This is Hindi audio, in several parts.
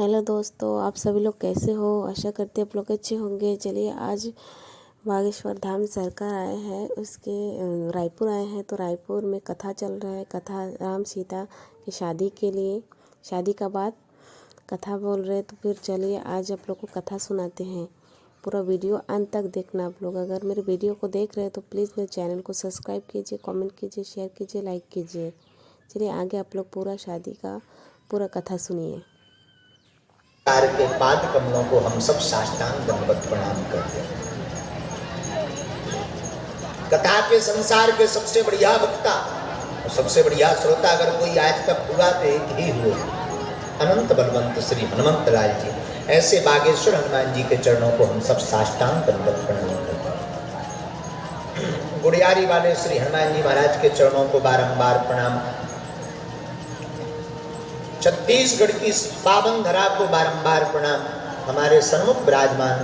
हेलो दोस्तों, आप सभी लोग कैसे हो। आशा करते हैं आप लोग अच्छे होंगे। चलिए, आज बागेश्वर धाम सरकार आए हैं, उसके रायपुर आए हैं। तो रायपुर में कथा चल रहा है। कथा राम सीता की शादी के लिए, शादी का बाद कथा बोल रहे हैं। तो फिर चलिए आज आप लोग को कथा सुनाते हैं। पूरा वीडियो अंत तक देखना आप लोग। अगर मेरे वीडियो को देख रहे हैं तो प्लीज़ मेरे चैनल को सब्सक्राइब कीजिए, कमेंट कीजिए, शेयर कीजिए, लाइक कीजिए। चलिए आगे आप लोग पूरा शादी का पूरा कथा सुनिए। के पाद कमलों को हम सब साष्टांग दंडवत प्रणाम करते हैं। कथा के संसार के सबसे बढ़िया वक्ता और सबसे बढ़िया श्रोता अगर कोई आज तक हुआ तो एक ही हुए, अनंत बलवंत श्री हनुमंत लाल जी। ऐसे बागेश्वर हनुमान जी के चरणों को हम सब साष्टांग दंडवत प्रणाम करते हैं। गुड़ियारी वाले श्री हनुमान जी महाराज के चरणों को बारंबार प्रणाम। छत्तीसगढ़ की पावन धरा को बारंबार प्रणाम। हमारे सन्मुख विराजमान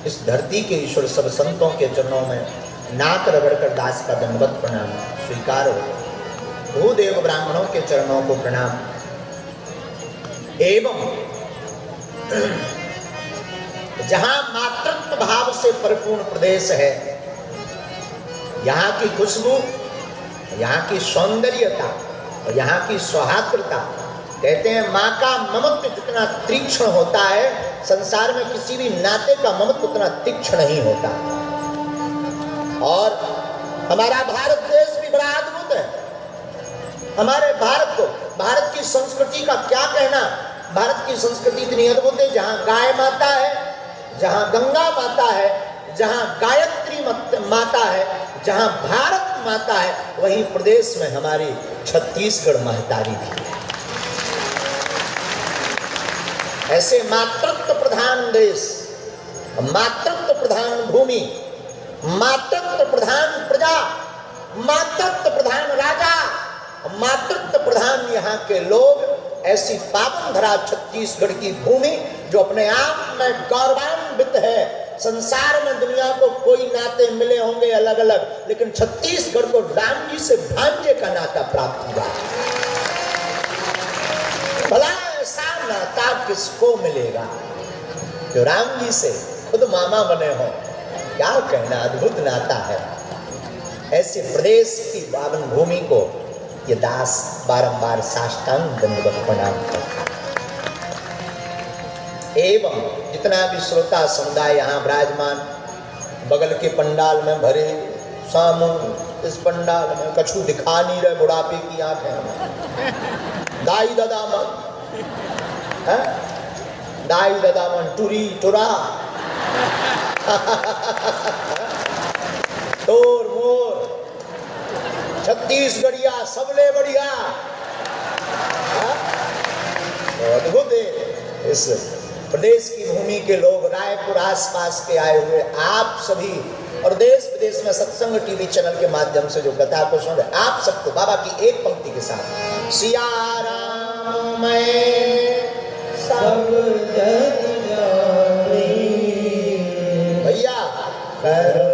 इस धरती के ईश्वर सब संतों के चरणों में नाक रगड़कर दास का दंडवत प्रणाम स्वीकार हो। भूदेव ब्राह्मणों के चरणों को प्रणाम। एवं जहां मातृत्व भाव से परिपूर्ण प्रदेश है, यहाँ की खुशबू, यहाँ की सौंदर्यता और यहाँ की सौहार्द्रता, कहते हैं माँ का ममत्व जितना तीक्ष्ण होता है, संसार में किसी भी नाते का ममत्व उतना तीक्ष्ण नहीं होता। और हमारा भारत देश भी बड़ा अद्भुत है। हमारे भारत को, भारत की संस्कृति का क्या कहना। भारत की संस्कृति इतनी अद्भुत है, जहाँ गाय माता है, जहाँ गंगा माता है, जहाँ गायत्री माता है, जहाँ भारत माता है, वहीं प्रदेश में हमारी छत्तीसगढ़ महतारी भी है। ऐसे मातृत्व प्रधान देश, मातृत्व प्रधान भूमि, मातृत्व प्रधान प्रजा, मातृत्व प्रधान राजा, मातृत्व प्रधान यहाँ के लोग, ऐसी पावन धरा छत्तीसगढ़ की भूमि जो अपने आप में गौरवान्वित है। संसार में दुनिया को कोई नाते मिले होंगे अलग अलग, लेकिन छत्तीसगढ़ को राम जी से भांजे का नाता प्राप्त हुआ। भला ऐसा नाता किसको मिलेगा जो राम जी से खुद मामा बने हो। क्या कहना, अद्भुत नाता है। ऐसे प्रदेश की पावन भूमि को ये दास बारंबार साष्टांग दंडवत प्रणाम करता। एवं जितना भी श्रोता समुदाय यहाँ विराजमान, बगल के पंडाल में भरे, सामू इस पंडाल में कछु दिखा नहीं रहे, बुढ़ापे की आंखें, दाई दादा मन, दाई दादा मन टुरी टुरा तोर मोर छत्तीसगढ़िया सबले बढ़िया। अद्भुत है। इस प्रदेश की भूमि के लोग, रायपुर आसपास के आए हुए आप सभी, और देश विदेश में सत्संग टीवी चैनल के माध्यम से जो कथा को सुन रहे आप सबको बाबा की एक पंक्ति के साथ, सिया राम मैं सब जग जानी, भैया करो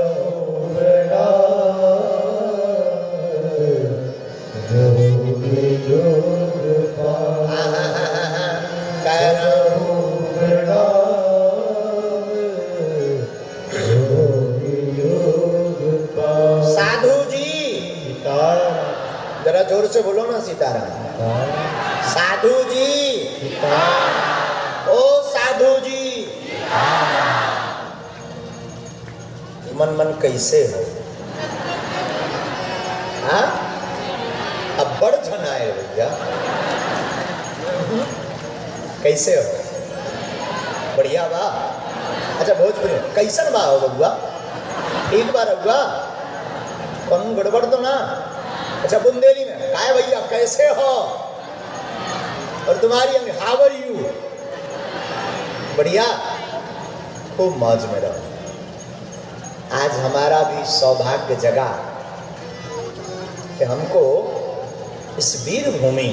जरा जोर से बोलो ना, सीताराम। साधु जी, ओ साधु जी, मन मन कैसे हो? हाँ, अब बड़ झन आए भैया, कैसे हो? बढ़िया बा। अच्छा भोजपुरी कैसन बा हो बबुआ? ठीक बा रहुआ? कौन गड़बड़ तो ना? अच्छा बुंदेली में काय भैया कैसे हो? और तुम्हारी हाउ आर यू? बढ़िया, खूब मौज में रहो। आज हमारा भी सौभाग्य जगा कि हमको इस वीर भूमि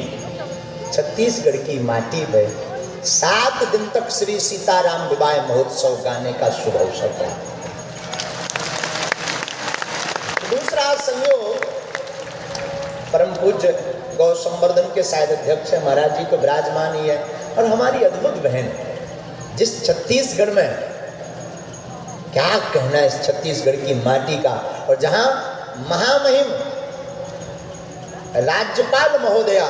छत्तीसगढ़ की माटी पे 7 दिन तक श्री सीताराम विवाह महोत्सव गाने का शुभ अवसर था। दूसरा संयोग, परम पूज्य गौ संवर्धन के शायद अध्यक्ष महाराज जी तो विराजमान ही है, और हमारी अद्भुत बहन जिस छत्तीसगढ़ में, क्या कहना है इस छत्तीसगढ़ की माटी का, और जहां महामहिम राज्यपाल महोदया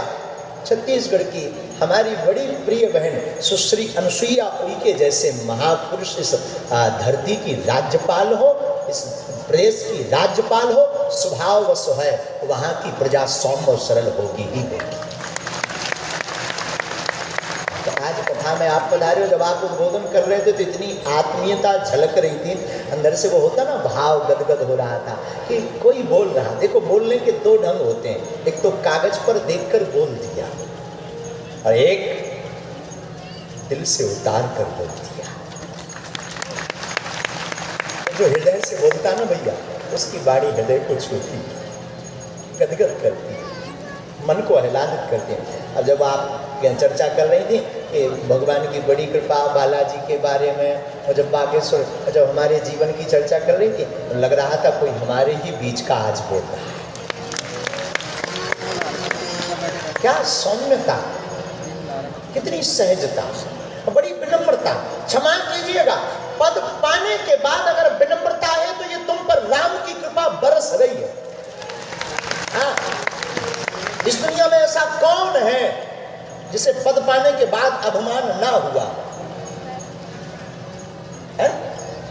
छत्तीसगढ़ की हमारी बड़ी प्रिय बहन सुश्री अनुसुईया उइके जैसे महापुरुष इस धरती की राज्यपाल हो, इस प्रदेश की राज्यपाल हो, स्वभाव व है वहां की प्रजा सौम्य और सरल होगी ही होगी। तो आज कथा में आप पधारे हो, जब आप उद्बोधन कर रहे थे तो इतनी आत्मीयता झलक रही थी अंदर से, वो होता ना भाव गदगद हो रहा था कि कोई बोल रहा। देखो बोलने के दो ढंग होते हैं, एक तो कागज पर देखकर बोल दिया और एक दिल से उतार कर बोल दिया। जो हृदय से बोलता ना भैया, उसकी वाणी हृदय को छूती, गदगद करती, मन को आह्लादित करती है। अब जब आप चर्चा कर रही थी कि भगवान की बड़ी कृपा बालाजी के बारे में, और जब बागेश्वर जब हमारे जीवन की चर्चा कर रही थी तो लग रहा था कोई हमारे ही बीच का आज बोल रहा है। क्या सौम्यता, कितनी सहजता, बड़ी विनम्रता। क्षमा कीजिएगा, पद पाने के बाद अगर विनम्रता है तो ये तुम पर राम की कृपा बरस रही है। हाँ, इस दुनिया में ऐसा कौन है जिसे पद पाने के बाद अभिमान ना हुआ है?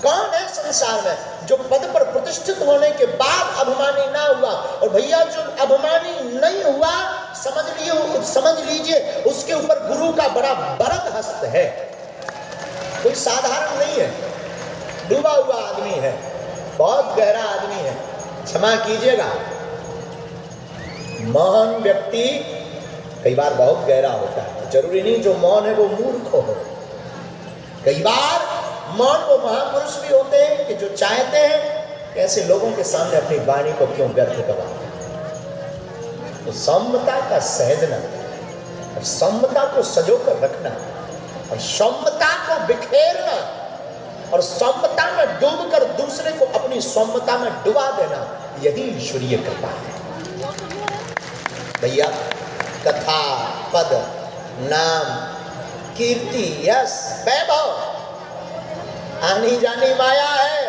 कौन है संसार में जो पद पर प्रतिष्ठित होने के बाद अभिमानी ना हुआ? और भैया जो अभिमानी नहीं हुआ, समझ लीजिए उसके ऊपर गुरु का बड़ा वरद हस्त है। कोई साधारण नहीं है, डूबा हुआ आदमी है, बहुत गहरा आदमी है। क्षमा कीजिएगा, मौन व्यक्ति कई बार बहुत गहरा होता है। जरूरी नहीं जो मौन है वो मूर्ख हो। कई बार मौन वो महापुरुष भी होते हैं कि जो चाहते हैं कैसे लोगों के सामने अपनी वाणी को क्यों व्यर्थ करवाना। तो सौम्यता का सहजना और सौम्यता को सजोकर रखना और सौम्यता को बिखेरना और सौम्यता में डूबकर दूसरे को अपनी सौम्यता में डुबा देना, यही ईश्वरीय कृपा है। भैया कथा, पद, नाम, कीर्ति, यश, वैभव आनी जानी माया है।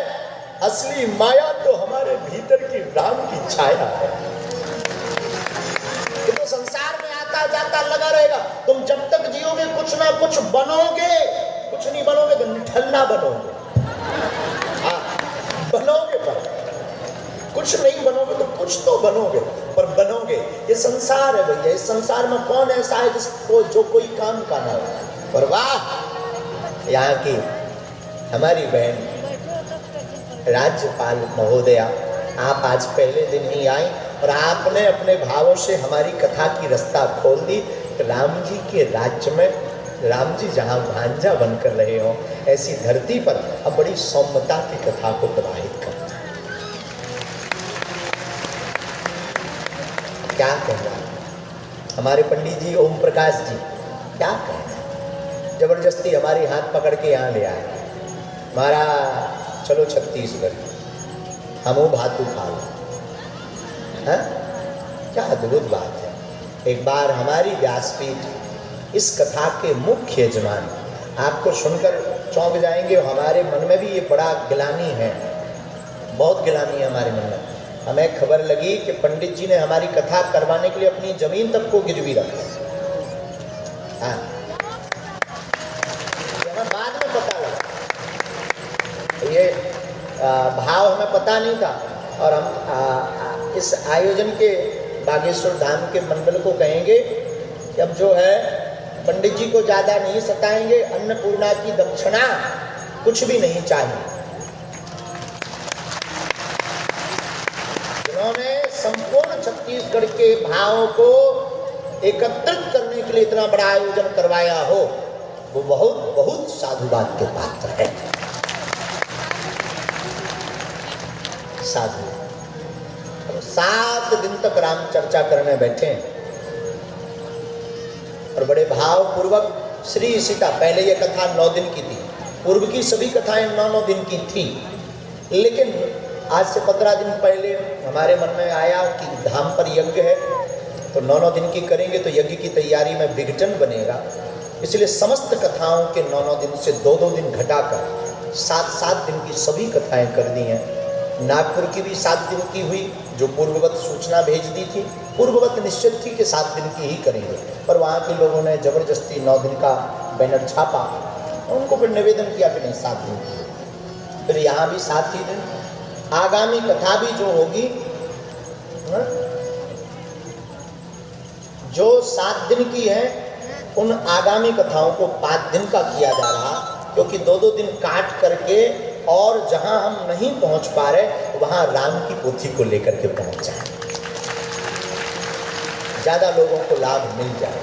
असली माया तो हमारे भीतर की राम की छाया है। ये तो संसार में आता जाता लगा रहेगा। तुम जब तक जियोगे कुछ ना कुछ बनोगे, कुछ नहीं बनोगे तो निठल्ला बनोगे। हाँ, बनोगे पर कुछ नहीं बनोगे तो कुछ तो बनोगे, पर बनोगे। ये संसार है भैया, इस संसार में कौन ऐसा है जिसको जो कोई काम का ना हो। और वाह, यहाँ की हमारी बहन राज्यपाल महोदया, आप आज पहले दिन ही आई और आपने अपने भावों से हमारी कथा की रास्ता खोल दी। राम जी के राज्य में राम जी जहाँ भांजा बनकर रहे हो, ऐसी धरती पर अब बड़ी सौम्यता की कथा को प्रवाहित करना। क्या कहना हमारे पंडित जी ओम प्रकाश जी, क्या कहना, जबरदस्ती हमारी हाथ पकड़ के यहाँ ले आए। हमारा चलो छत्तीसगढ़, हमो भातू खा लो। क्या अद्भुत बात है। एक बार हमारी व्यासपीठ इस कथा के मुख्य यजमान आपको सुनकर चौंक जाएंगे। हमारे मन में भी ये बड़ा गिलानी है, बहुत गिलानी है हमारे मन में। हमें खबर लगी कि पंडित जी ने हमारी कथा करवाने के लिए अपनी जमीन तक को गिरवी रखा। हाँ, हमें बाद में पता लगा, ये भाव हमें पता नहीं था। और हम इस आयोजन के बागेश्वर धाम के मंडल को कहेंगे कि अब जो है पंडित जी को ज़्यादा नहीं सताएंगे, अन्नपूर्णा की दक्षिणा कुछ भी नहीं चाहिए। जिन्होंने संपूर्ण छत्तीसगढ़ के भावों को एकत्रित करने के लिए इतना बड़ा आयोजन करवाया हो, वो बहुत बहुत साधुवाद के पात्र है। साधु 7 दिन तक राम चर्चा करने बैठे और बड़े भाव पूर्वक श्री सीता, पहले ये कथा 9 दिन की थी, पूर्व की सभी कथाएं 9 दिन की थी, लेकिन आज से 15 दिन पहले हमारे मन में आया कि धाम पर यज्ञ है तो 9 दिन की करेंगे तो यज्ञ की तैयारी में विघटन बनेगा, इसलिए समस्त कथाओं के 9-9 दिन से 2-2 दिन घटाकर 7-7 दिन की सभी कथाएं कर दी हैं। नागपुर की भी 7 दिन की हुई, जो पूर्ववत सूचना भेज दी थी, पूर्ववत निश्चित थी कि 7 दिन की ही करेंगे, पर वहाँ के लोगों ने जबरदस्ती 9 दिन का बैनर छापा, उनको फिर निवेदन किया कि नहीं 7 दिन की। फिर यहाँ भी 7 ही दिन। आगामी कथा भी जो होगी, जो 7 दिन की है, उन आगामी कथाओं को 5 दिन का किया जा रहा, क्योंकि 2-2 दिन काट करके और जहां हम नहीं पहुंच पा रहे वहां राम की पोथी को लेकर के पहुंच जाए, ज्यादा लोगों को लाभ मिल जाए।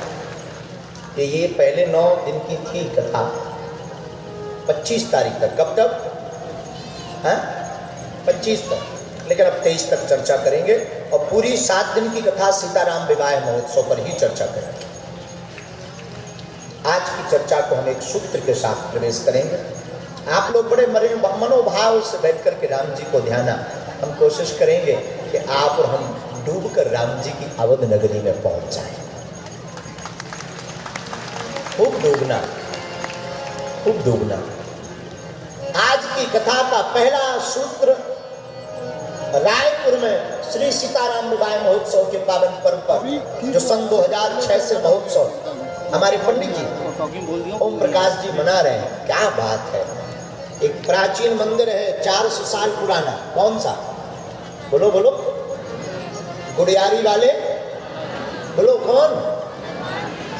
कि ये पहले 9 दिन की थी कथा 25 तारीख तक, कब तक? 25 तक, लेकिन अब 23 तक चर्चा करेंगे और पूरी 7 दिन की कथा सीताराम विवाह महोत्सव पर ही चर्चा करेंगे। आज की चर्चा को हम एक सूत्र के साथ प्रवेश करेंगे। आप लोग बड़े मनोभाव से बैठ करके राम जी को ध्याना। हम कोशिश करेंगे कि आप और हम डूबकर राम जी की अवध नगरी में पहुंच जाएं। खूब डूबना, खूब डूबना। आज की कथा का पहला सूत्र रायपुर में श्री सीताराम विवाह महोत्सव के पावन पर्व पर, जो सन 2006 से महोत्सव हमारे पंडित जी ओम प्रकाश जी मना रहे हैं। क्या बात है। एक प्राचीन मंदिर है 400 साल पुराना। कौन सा? बोलो बोलो। गुड़ियारी वाले, बोलो कौन?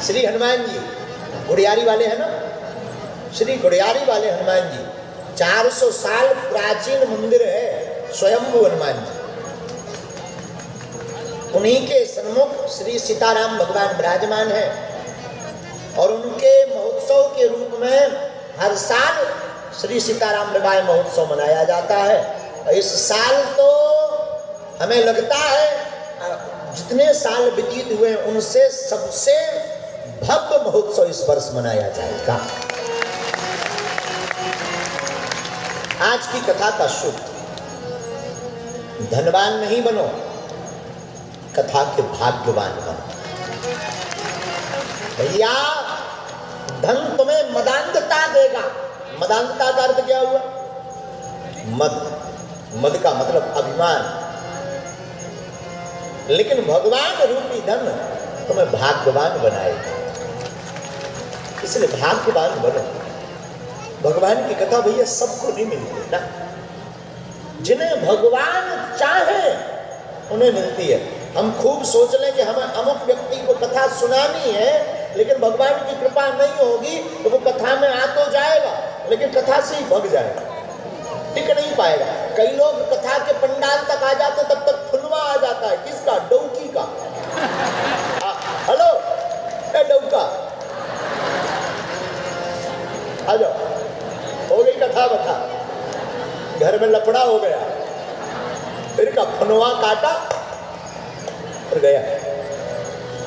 श्री हनुमान जी गुड़ियारी वाले हैं ना, श्री गुड़ियारी वाले हनुमान जी। 400 साल प्राचीन मंदिर है, स्वयंभू हनुमान जी। उन्हीं के सन्मुख श्री सीताराम भगवान विराजमान है और उनके महोत्सव के रूप में हर साल श्री सीताराम विवाह महोत्सव मनाया जाता है। इस साल तो हमें लगता है जितने साल व्यतीत हुए उनसे सबसे भव्य महोत्सव इस वर्ष मनाया जाएगा। आज की कथा का सूत्र, धनवान नहीं बनो, कथा के भाग्यवान बनो। भैया धन तुम्हें मदांधता देगा। मदांधता का अर्थ क्या हुआ? मद। मद का मतलब अभिमान। लेकिन भगवान रूपी धन तुम्हें भाग्यवान बनाएगा। इसलिए भाग्यवान बनो। भगवान की कथा भैया सबको नहीं मिलती ना, जिन्हें भगवान चाहे उन्हें मिलती है। हम खूब सोच लें कि हमें अमुक व्यक्ति को कथा सुनानी है, लेकिन भगवान की कृपा नहीं होगी तो वो कथा में आ तो जाएगा, लेकिन कथा से ही भग जाएगा, टिक नहीं पाएगा। कई लोग कथा के पंडाल तक आ जाते, तब तक फुलवा आ जाता है। किसका? डौकी का। हेलो ए डौका, आ जाओ, हो गई कथा बता, घर में लफड़ा हो गया, फिर का फुनवा काटा और गया।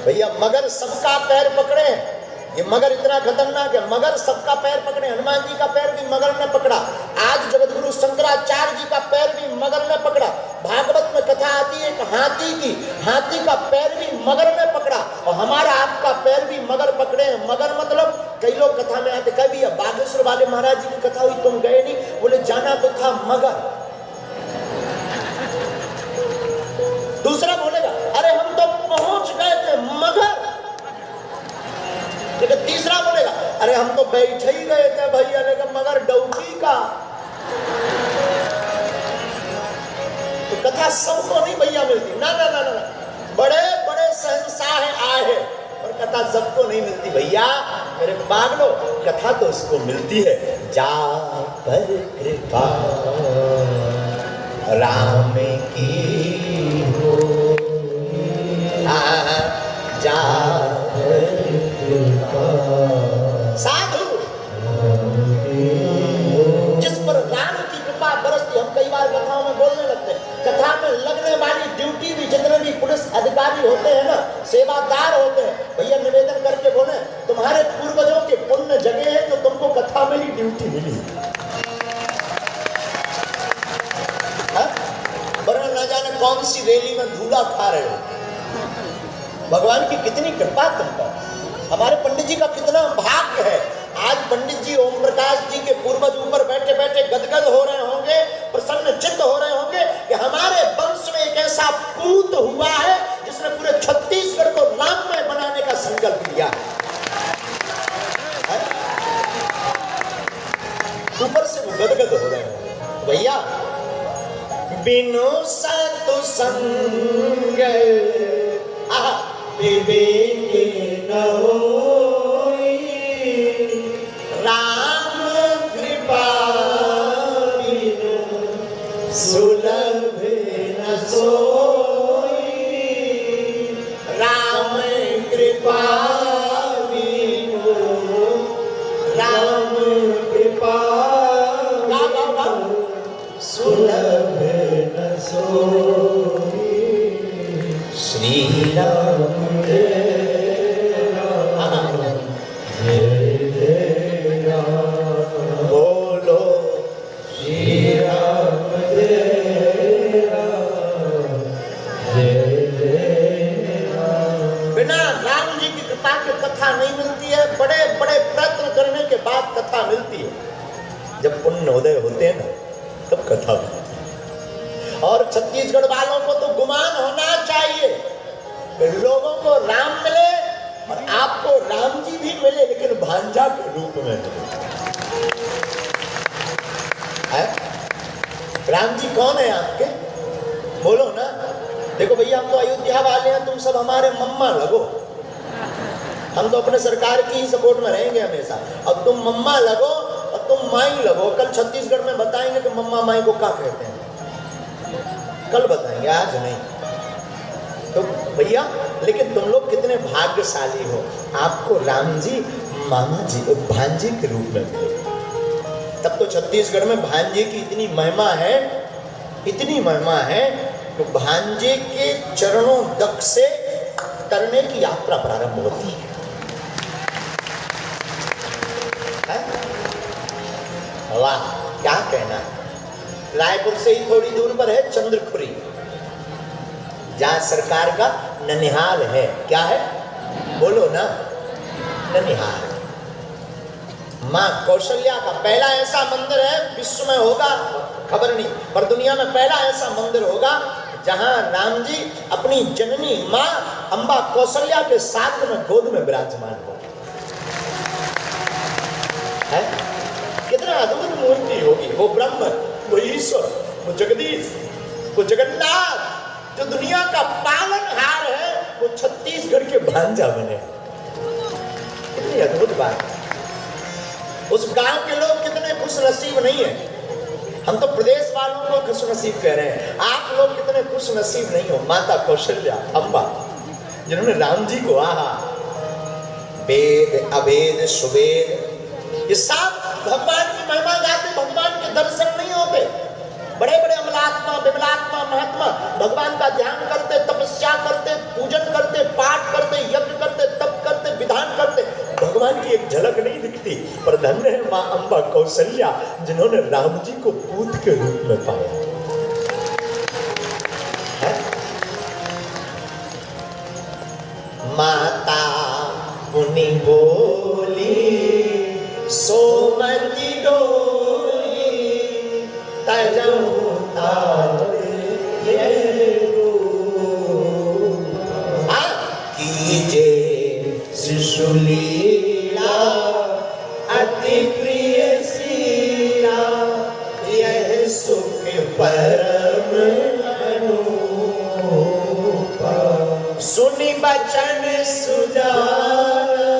भैया मगर सबका पैर पकड़े, ये मगर इतना खतरनाक है। मगर सबका पैर पकड़े, हनुमान जी का पैर भी मगर ने पकड़ा। आज जगतगुरु शंकराचार्य जी का पैर भी मगर ने पकड़ा। भागवत में कथा आती है एक हाथी की, हाथी का पैर भी मगर ने पकड़ा, और हमारा आपका पैर भी मगर पकड़े हैं। मगर मतलब कई लोग कथा में आते, कभी बागेश्वर वाले महाराज जी की कथा हुई, तुम गए नहीं? बोले जाना तो था मगर। दूसरा बोलेगा अरे हम तो पहुंच गए थे मगर। लेकिन तीसरा बोलेगा अरे हम तो बैठे ही गए थे भैया, लेकिन मगर डौकी का। तो कथा सबको नहीं भैया मिलती ना ना ना ना, बड़े बड़े शहंशाह आए हैं, और कथा सबको नहीं मिलती भैया। मेरे पागलो, कथा तो उसको मिलती है जा पर कृपा राम की हो, जा साधु जिस पर राम की कृपा बरसती। हम कई बार कथाओं में बोलने लगते हैं, कथा में लगने वाली ड्यूटी भी, जितने भी पुलिस अधिकारी होते हैं ना, सेवादार होते हैं, भैया निवेदन करके बोले तुम्हारे पूर्वजों के पुण्य जगह है जो तुमको कथा में ही ड्यूटी मिली। वरना ना जाने कौन सी रैली में धूला खा रहे हो। भगवान की कितनी कृपा तुम पर। हमारे पंडित जी का कितना भाग्य है। आज पंडित जी ओम प्रकाश जी के पूर्वज ऊपर बैठे बैठे गदगद हो रहे होंगे, प्रसन्न चित्त हो रहे होंगे कि हमारे वंश में एक ऐसा पूत हुआ है जिसने पूरे छत्तीसगढ़ को राममय बनाने का संकल्प लिया। ऊपर से वो गदगद हो रहे होंगे। भैया बिनु सतु संग विवेक न होई, राम कृपा बिनु सुलभ न सोई, राम कृपा बिनु, राम कृपा सुलभ न सोई। श्री राम जय राम जय राम, बोलो श्री राम जय राम जय राम। बिना राम जी की कृपा के कथा नहीं मिलती है। बड़े बड़े प्रयत्न करने के बाद कथा मिलती है। जब पुण्य उदय होते हैं ना तब कथा मिलती है। और छत्तीसगढ़ वालों को तो गुमान होना चाहिए कि लोगों को राम मिले और आपको राम जी भी मिले, लेकिन भांजा के रूप में मिले। राम जी कौन है आपके? बोलो ना। देखो भैया, हम तो अयोध्या वाले हैं, तुम सब हमारे मम्मा लगो। हम तो अपने सरकार की ही सपोर्ट में रहेंगे हमेशा। अब तुम मम्मा लगो और तुम माई लगो। कल छत्तीसगढ़ में बताएंगे कि मम्मा माई को क्या कहते हैं, कल बताएंगे, आज नहीं। तो भैया, लेकिन तुम लोग कितने भाग्यशाली हो, आपको राम जी मामा जी और भांजे के रूप में मिले। तब तो छत्तीसगढ़ में भांजे की इतनी महिमा है, इतनी महिमा है तो भांजे के चरणों तक से तरने की यात्रा प्रारंभ होती है। वाह, क्या कहना है। रायपुर से ही थोड़ी दूर पर है चंद्रखुरी, जहां सरकार का ननिहाल है। क्या है? बोलो ना, ननिहाल। मां कौशल्या का पहला ऐसा मंदिर है, विश्व में होगा खबर नहीं, पर दुनिया में पहला ऐसा मंदिर होगा जहां राम जी अपनी जननी मां अंबा कौशल्या के साथ में गोद में विराजमान हो। कितना अद्भुत मूर्ति होगी। वो ब्रह्म, वो ईश्वर, वो जगदीश, वो जगन्नाथ, जो दुनिया का पालनहार है, वो छत्तीसगढ़ के भांजा बने। कितनी अद्भुत बात। उस गांव के लोग कितने खुश नसीब नहीं है। हम तो प्रदेश वालों को खुश नसीब कह रहे हैं, आप लोग कितने खुश नसीब नहीं हो। माता कौशल्या अम्बा, जिन्होंने राम जी को आहा वेद अवेद सुवेद, ये सब भगवान की महिमा गाते, भगवान के दर्शन नहीं होते। बड़े बड़े अमलात्मा, विमलात्मा, महात्मा भगवान का ध्यान करते, तपस्या करते, पूजन करते, पाठ करते, यज्ञ करते, तप करते, विधान करते, भगवान की एक झलक नहीं दिखती। पर धन्य है मां अंबा कौशल्या, जिन्होंने राम जी को पूत के रूप में पाया। माता मुनि बोली सोमति डोली, तजहु तारे कीजे शिशु लीला, अति प्रिय सीला, यह सुख परम अनुपा। सुनि बचन सुजाना,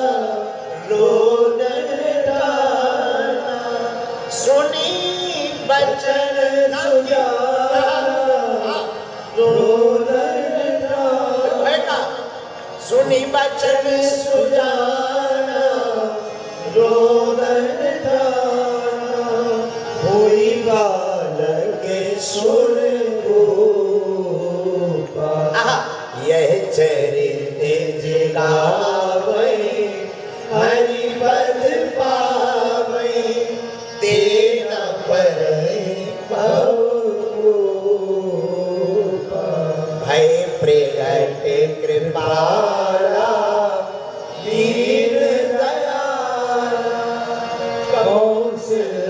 रोदन डाला, सुनि बचन सुजाना, रोदन डाला, सुनि बचन सुजाना, रोदन डाला, होई बालक सुन गोपा। यह चरित जगावै, हरि पद पावै, तेन परहि पवोपा। भय प्रगट कृपाला, दीन से